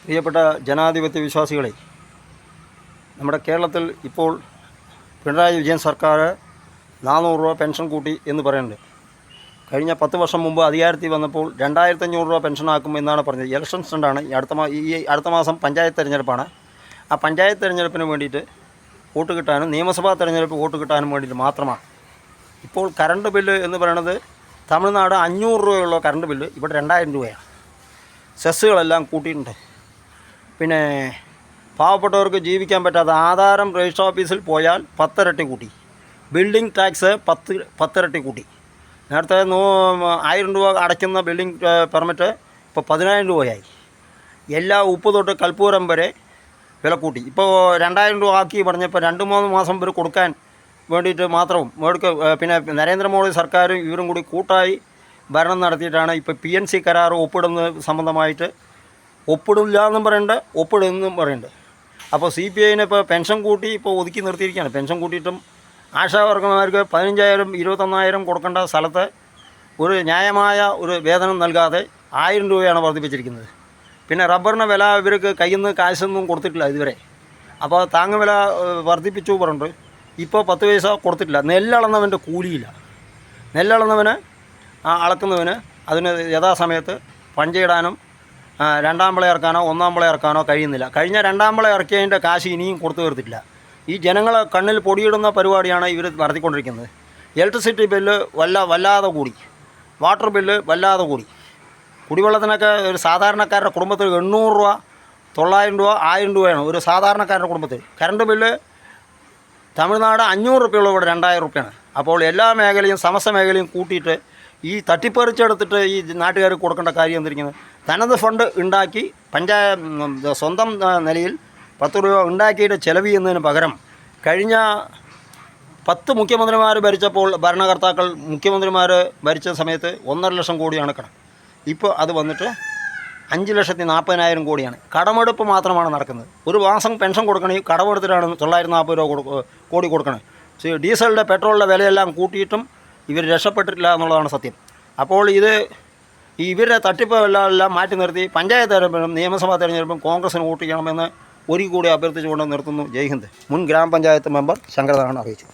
പ്രിയപ്പെട്ട ജനാധിപത്യ വിശ്വാസികളെ, നമ്മുടെ കേരളത്തിൽ ഇപ്പോൾ പിണറായി വിജയൻ സർക്കാർ 400 രൂപ പെൻഷൻ കൂട്ടി എന്ന് പറയുന്നുണ്ട്. കഴിഞ്ഞ 10 വർഷം മുമ്പ് അധികാരത്തിൽ വന്നപ്പോൾ 2500 രൂപ പെൻഷനാക്കും എന്നാണ് പറഞ്ഞത്. ഇലക്ഷൻ സ്റ്റണ്ടാണ്. അടുത്ത മാസം പഞ്ചായത്ത് തിരഞ്ഞെടുപ്പാണ്. ആ പഞ്ചായത്ത് തിരഞ്ഞെടുപ്പിന് വേണ്ടിയിട്ട് വോട്ട് കിട്ടാനും നിയമസഭാ തിരഞ്ഞെടുപ്പ് വോട്ട് കിട്ടാനും വേണ്ടിയിട്ട് മാത്രമാണ്. ഇപ്പോൾ കറണ്ട് ബില്ല് എന്ന് പറയുന്നത് തമിഴ്നാട് 500 രൂപയുള്ള കറണ്ട് ബില്ല് ഇവിടെ 2000 രൂപയാണ്. സെസ്സുകളെല്ലാം കൂട്ടിയിട്ടുണ്ട്. പിന്നെ പാവപ്പെട്ടവർക്ക് ജീവിക്കാൻ പറ്റാത്ത ആധാരം രജിസ്റ്റർ ഓഫീസിൽ പോയാൽ 10 ഇരട്ടി കൂട്ടി. ബിൽഡിംഗ് ടാക്സ് 10 ഇരട്ടി കൂട്ടി. നേരത്തെ 1000 രൂപ അടയ്ക്കുന്ന ബിൽഡിംഗ് പെർമിറ്റ് ഇപ്പോൾ 10000 രൂപയായി. എല്ലാ ഉപ്പ് തൊട്ട് കൽപ്പൂരം വരെ വില കൂട്ടി. ഇപ്പോൾ 2000 രൂപ ആക്കി പറഞ്ഞപ്പോൾ 2-3 മാസം വരെ കൊടുക്കാൻ വേണ്ടിയിട്ട് മാത്രവും പിന്നെ നരേന്ദ്രമോദി സർക്കാരും ഇവരും കൂടി കൂട്ടായി ഭരണം നടത്തിയിട്ടാണ് ഇപ്പോൾ PNC കരാർ ഒപ്പിടുന്നത് സംബന്ധമായിട്ട് ഒപ്പിടില്ല എന്നും പറയുന്നുണ്ട്, ഒപ്പിടുമെന്നും പറയുന്നുണ്ട്. അപ്പോൾ CPIനെ ഇപ്പോൾ പെൻഷൻ കൂട്ടി ഇപ്പോൾ ഒതുക്കി നിർത്തിയിരിക്കുകയാണ്. പെൻഷൻ കൂട്ടിയിട്ടും ആശാവർക്കർമാർക്ക് 15000 21,000 കൊടുക്കേണ്ട സ്ഥലത്ത് ഒരു ന്യായമായ ഒരു വേതനം നൽകാതെ 1000 രൂപയാണ് വർദ്ധിപ്പിച്ചിരിക്കുന്നത്. പിന്നെ റബ്ബറിന് വില ഇവർക്ക് കയ്യിൽ നിന്ന് കാശൊന്നും കൊടുത്തിട്ടില്ല ഇതുവരെ. അപ്പോൾ താങ്ങുവില വർദ്ധിപ്പിച്ചു പറഞ്ഞിട്ട് ഇപ്പോൾ 10 പൈസ കൊടുത്തിട്ടില്ല. നെല്ലളന്നവൻ്റെ കൂലിയില്ല. നെല്ലളന്നവന് അളക്കുന്നവന് അതിന് യഥാസമയത്ത് പഞ്ചയിടാനും 2ാം വിള ഇറക്കാനോ 1ാം വിള ഇറക്കാനോ കഴിയുന്നില്ല. കഴിഞ്ഞ 2ാം വിള ഇറക്കിയതിൻ്റെ കാശ് ഇനിയും കൊടുത്തു തീർത്തിട്ടില്ല. ഈ ജനങ്ങളെ കണ്ണിൽ പൊടിയിടുന്ന പരിപാടിയാണ് ഇവർ നടത്തിക്കൊണ്ടിരിക്കുന്നത്. ഇലക്ട്രിസിറ്റി ബില്ല് വല്ലാതെ കൂടി, വാട്ടർ ബില്ല് വല്ലാതെ കൂടി. കുടിവെള്ളത്തിനൊക്കെ ഒരു സാധാരണക്കാരുടെ കുടുംബത്തിൽ 800 രൂപ 900 രൂപ 1000 രൂപയാണ് ഒരു സാധാരണക്കാരുടെ കുടുംബത്തിൽ. കറണ്ട് ബില്ല് തമിഴ്നാട് 500 രൂപയുള്ള ഇവിടെ 2000 രൂപയാണ്. അപ്പോൾ എല്ലാ മേഖലയും സമസ്ത മേഖലയും കൂട്ടിയിട്ട് ഈ തട്ടിപ്പറിച്ചെടുത്തിട്ട് ഈ നാട്ടുകാർക്ക് കൊടുക്കേണ്ട കാര്യം എന്തിരിക്കുന്നത്? തനത് ഫണ്ട് ഉണ്ടാക്കി സ്വന്തം നിലയിൽ 10 രൂപ ഉണ്ടാക്കിയിട്ട് ചെലവ് ചെയ്യുന്നതിന് പകരം കഴിഞ്ഞ 10 മുഖ്യമന്ത്രിമാർ ഭരിച്ചപ്പോൾ ഭരണകർത്താക്കൾ മുഖ്യമന്ത്രിമാർ ഭരിച്ച സമയത്ത് 1.5 ലക്ഷം കോടിയാണ് കടം. ഇപ്പോൾ അത് വന്നിട്ട് 5,40,000 കോടിയാണ്. കടമെടുപ്പ് മാത്രമാണ് നടക്കുന്നത്. ഒരു മാസം പെൻഷൻ കൊടുക്കണമെങ്കിൽ കടമെടുത്തിട്ടാണ് 940 രൂപ കോടി കൊടുക്കണത്. ഡീസലിൻ്റെ പെട്രോളിൻ്റെ വിലയെല്ലാം കൂട്ടിയിട്ടും ഇവർ രക്ഷപ്പെട്ടിട്ടില്ല എന്നുള്ളതാണ് സത്യം. അപ്പോൾ ഇവരുടെ തട്ടിപ്പ് എല്ലാം മാറ്റി നിർത്തി പഞ്ചായത്ത് തെരഞ്ഞെടുപ്പും നിയമസഭാ തെരഞ്ഞെടുപ്പും കോൺഗ്രസിന് വോട്ട് ചെയ്യണമെന്ന് ഒരിക്കൽ കൂടി അഭ്യർത്ഥിച്ചുകൊണ്ട് നിർത്തുന്നു. ജയ് ഹിന്ദ്. മുൻ ഗ്രാമപഞ്ചായത്ത് മെമ്പർ ശങ്കരനാരായണൻ അറിയിച്ചു.